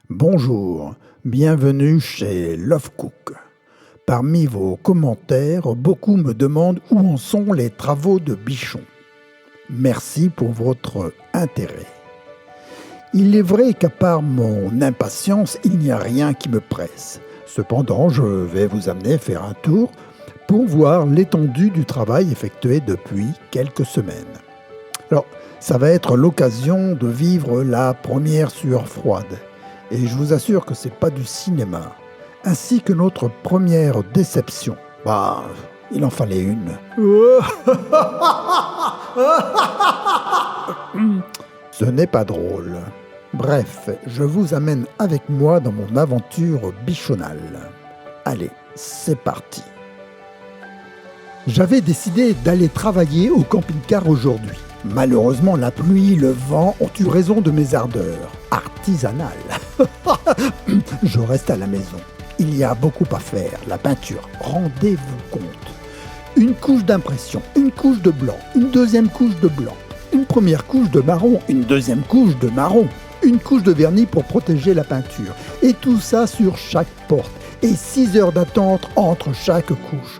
Bonjour, bienvenue chez Love Cook. Parmi vos commentaires, beaucoup me demandent où en sont les travaux de Bichon. Merci pour votre intérêt. Il est vrai qu'à part mon impatience, il n'y a rien qui me presse. Cependant, je vais vous amener faire un tour pour voir l'étendue du travail effectué depuis quelques semaines. Alors, ça va être l'occasion de vivre la première sueur froide. Et je vous assure que c'est pas du cinéma. Ainsi que notre première déception. Il en fallait une. Ce n'est pas drôle. Bref, je vous amène avec moi dans mon aventure bichonnale. Allez, c'est parti. J'avais décidé d'aller travailler au camping-car aujourd'hui. Malheureusement, la pluie, le vent ont eu raison de mes ardeurs artisanales. Je reste à la maison. Il y a beaucoup à faire. La peinture, rendez-vous compte. Une couche d'impression, une couche de blanc, une deuxième couche de blanc, une première couche de marron, une deuxième couche de marron, une couche de vernis pour protéger la peinture. Et tout ça sur chaque porte. Et 6 heures d'attente entre chaque couche.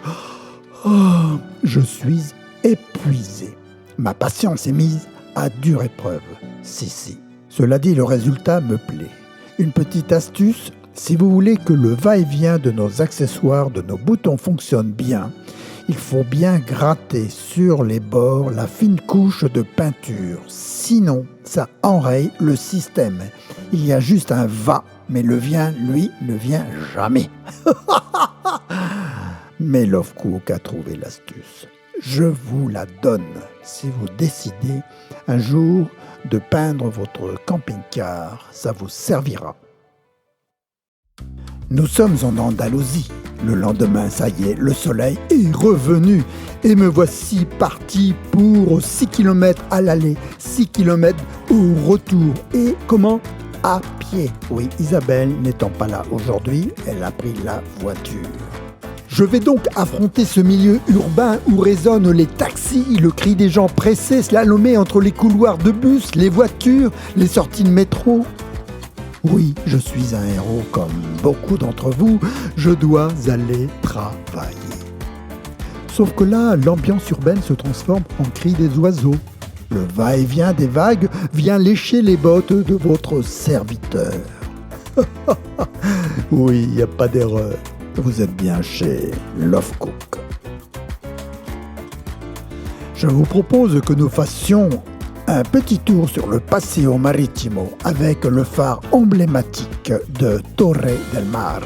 Je suis épuisé. Ma patience est mise à dure épreuve. Si. Cela dit, le résultat me plaît. Une petite astuce, si vous voulez que le va-et-vient de nos accessoires, de nos boutons fonctionne bien, il faut bien gratter sur les bords la fine couche de peinture. Sinon, ça enraye le système. Il y a juste un va, mais le vient, lui, ne vient jamais. Mais Love Cook a trouvé l'astuce. Je vous la donne si vous décidez un jour de peindre votre camping-car, ça vous servira. Nous sommes en Andalousie. Le lendemain, ça y est, le soleil est revenu. Et me voici parti pour 6 km à l'aller, 6 km au retour. Et comment ? À pied. Oui, Isabelle n'étant pas là aujourd'hui, elle a pris la voiture. Je vais donc affronter ce milieu urbain où résonnent les taxis, le cri des gens pressés, slalomés entre les couloirs de bus, les voitures, les sorties de métro. Oui, je suis un héros comme beaucoup d'entre vous, je dois aller travailler. Sauf que là, l'ambiance urbaine se transforme en cri des oiseaux. Le va-et-vient des vagues vient lécher les bottes de votre serviteur. Oui, il n'y a pas d'erreur. Vous êtes bien chez Love Cook. Je vous propose que nous fassions un petit tour sur le Paseo Marittimo avec le phare emblématique de Torre del Mar.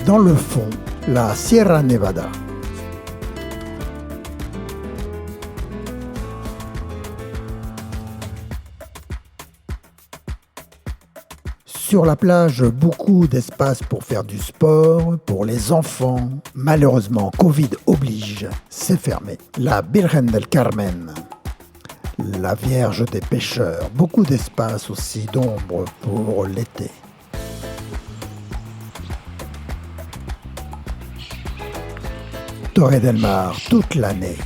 Dans le fond, la Sierra Nevada. Sur la plage, beaucoup d'espace pour faire du sport, pour les enfants. Malheureusement, Covid oblige, c'est fermé. La Virgen del Carmen, la Vierge des pêcheurs. Beaucoup d'espace aussi d'ombre pour l'été. Torre del Mar, toute l'année.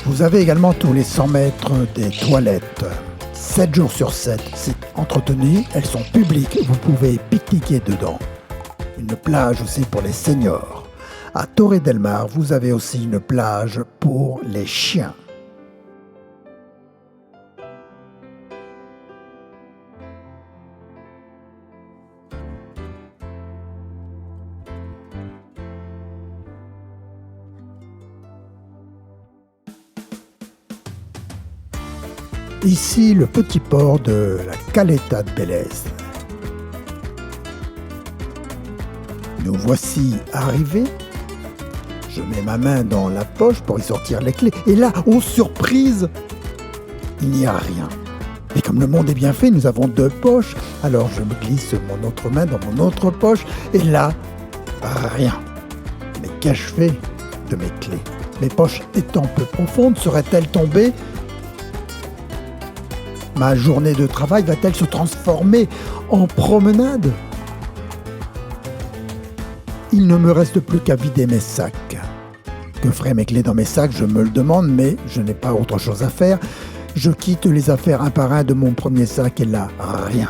Vous avez également tous les 100 mètres des toilettes. 7 jours sur 7, c'est entretenu, elles sont publiques, vous pouvez pique-niquer dedans. Une plage aussi pour les seniors. À Torre del Mar, vous avez aussi une plage pour les chiens. Ici, le petit port de la Caleta de Vélez. Nous voici arrivés. Je mets ma main dans la poche pour y sortir les clés. Et là, oh surprise, il n'y a rien. Et comme le monde est bien fait, nous avons 2 poches. Alors je me glisse mon autre main dans mon autre poche. Et là, rien. Mais qu'ai-je fait de mes clés ? Mes poches étant peu profondes, seraient-elles tombées ? Ma journée de travail va-t-elle se transformer en promenade ? Il ne me reste plus qu'à vider mes sacs. Que feraient mes clés dans mes sacs, je me le demande, mais je n'ai pas autre chose à faire. Je quitte les affaires un par un de mon premier sac et là, rien.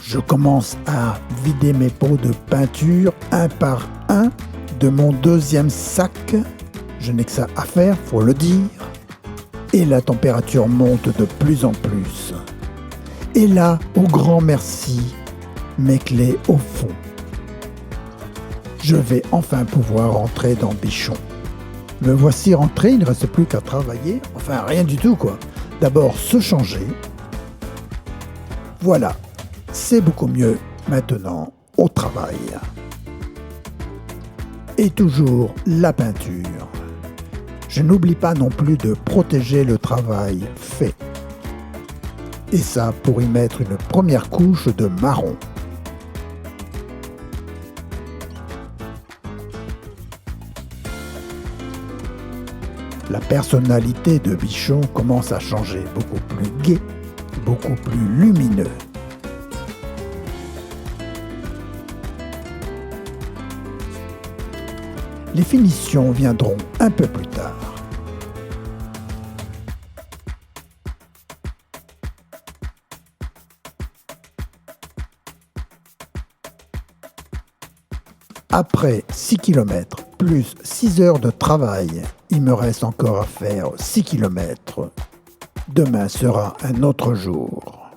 Je commence à vider mes pots de peinture un par un de mon deuxième sac. Je n'ai que ça à faire, faut le dire. Et la température monte de plus en plus. Et là, au grand merci, mes clés au fond. Je vais enfin pouvoir rentrer dans Bichon. Me voici rentré, il ne reste plus qu'à travailler. Enfin, rien du tout, quoi. D'abord, se changer. Voilà, c'est beaucoup mieux maintenant au travail. Et toujours la peinture. Je n'oublie pas non plus de protéger le travail fait. Et ça pour y mettre une première couche de marron. La personnalité de Bichon commence à changer, beaucoup plus gai, beaucoup plus lumineux. Les finitions viendront un peu plus tard. Après 6 km plus 6 heures de travail, il me reste encore à faire 6 km. Demain sera un autre jour.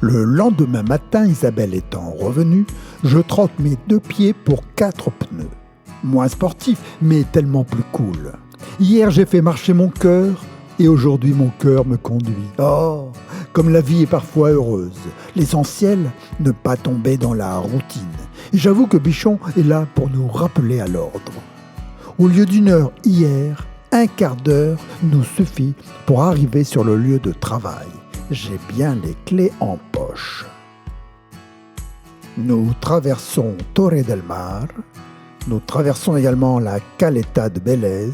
Le lendemain matin, Isabelle étant revenue, je trotte mes 2 pieds pour 4 pneus. Moins sportif, mais tellement plus cool. Hier, j'ai fait marcher mon cœur, et aujourd'hui, mon cœur me conduit. Oh, comme la vie est parfois heureuse. L'essentiel, ne pas tomber dans la routine. Et j'avoue que Bichon est là pour nous rappeler à l'ordre. Au lieu d'1 heure hier, un quart d'heure nous suffit pour arriver sur le lieu de travail. J'ai bien les clés en poche. Nous traversons Torre del Mar, nous traversons également la Caleta de Vélez,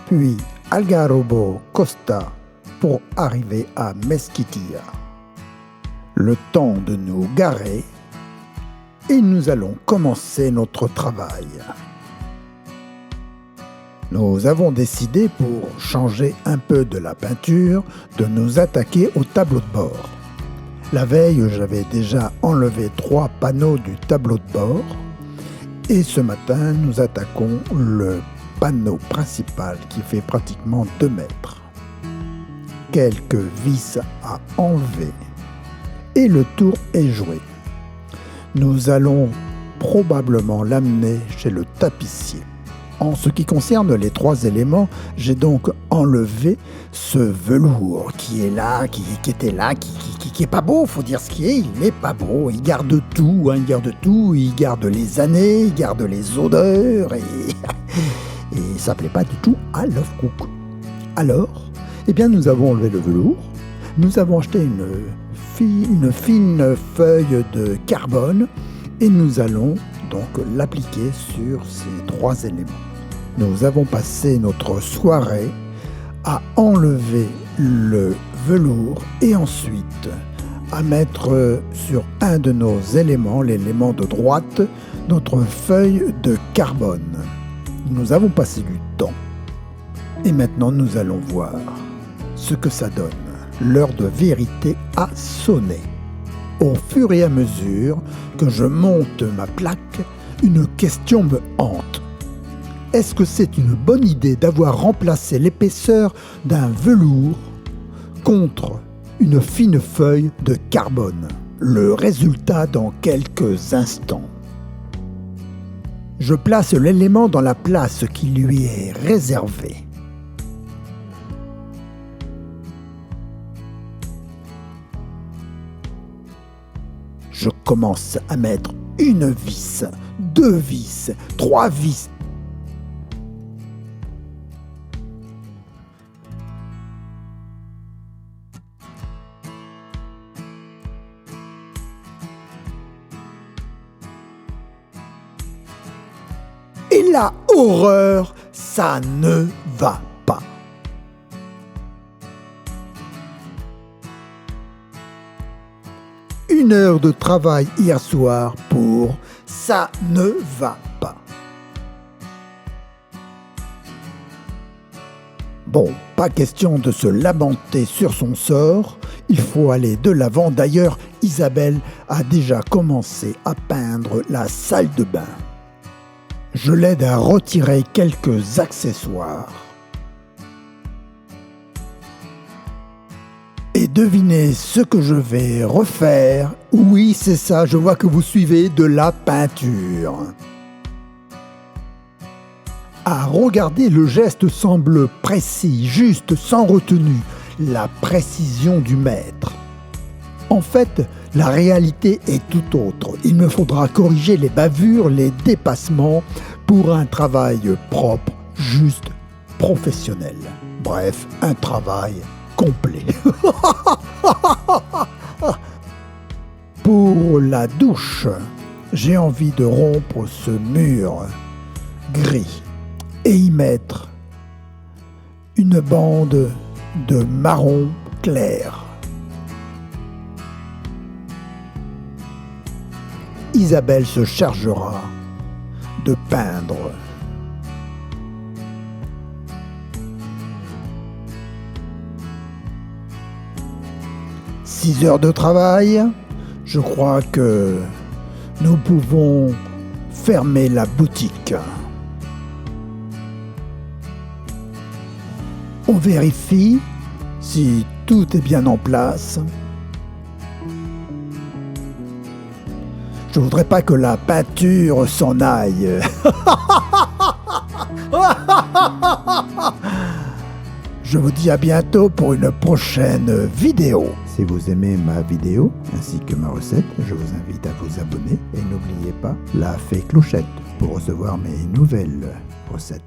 puis Algarrobo Costa pour arriver à Mesquitilla. Le temps de nous garer et nous allons commencer notre travail. Nous avons décidé, pour changer un peu de la peinture, de nous attaquer au tableau de bord. La veille, j'avais déjà enlevé 3 panneaux du tableau de bord et ce matin, nous attaquons le panneau principal qui fait pratiquement 2 mètres. Quelques vis à enlever et le tour est joué. Nous allons probablement l'amener chez le tapissier. En ce qui concerne les 3 éléments, j'ai donc enlevé ce velours qui est là, qui était là, qui est pas beau, faut dire ce qui est, il n'est pas beau. Il garde tout, il garde les années, il garde les odeurs et ça plaît pas du tout à Love Cook. Alors, eh bien nous avons enlevé le velours, nous avons acheté une fine feuille de carbone et nous allons donc l'appliquer sur ces 3 éléments. Nous avons passé notre soirée à enlever le velours et ensuite à mettre sur un de nos éléments, l'élément de droite, notre feuille de carbone. Nous avons passé du temps et maintenant nous allons voir ce que ça donne. L'heure de vérité a sonné. Au fur et à mesure que je monte ma plaque, une question me hante. Est-ce que c'est une bonne idée d'avoir remplacé l'épaisseur d'un velours contre une fine feuille de carbone? Le résultat dans quelques instants. Je place l'élément dans la place qui lui est réservée. Je commence à mettre 1 vis, 2 vis, 3 vis. Et la horreur, ça ne va pas. Une heure de travail hier soir pour « ça ne va pas ». Bon, pas question de se lamenter sur son sort, il faut aller de l'avant. D'ailleurs, Isabelle a déjà commencé à peindre la salle de bain. Je l'aide à retirer quelques accessoires. Et devinez ce que je vais refaire. Oui, c'est ça, je vois que vous suivez de la peinture. À regarder, le geste semble précis, juste, sans retenue, la précision du maître. En fait, la réalité est tout autre. Il me faudra corriger les bavures, les dépassements pour un travail propre, juste, professionnel. Bref, un travail complet. Pour la douche, j'ai envie de rompre ce mur gris et y mettre une bande de marron clair. Isabelle se chargera de peindre. « 6 heures de travail, je crois que nous pouvons fermer la boutique. » On vérifie si tout est bien en place. Je voudrais pas que la peinture s'en aille. Je vous dis à bientôt pour une prochaine vidéo. Si vous aimez ma vidéo ainsi que ma recette, je vous invite à vous abonner et n'oubliez pas la fée clochette pour recevoir mes nouvelles recettes.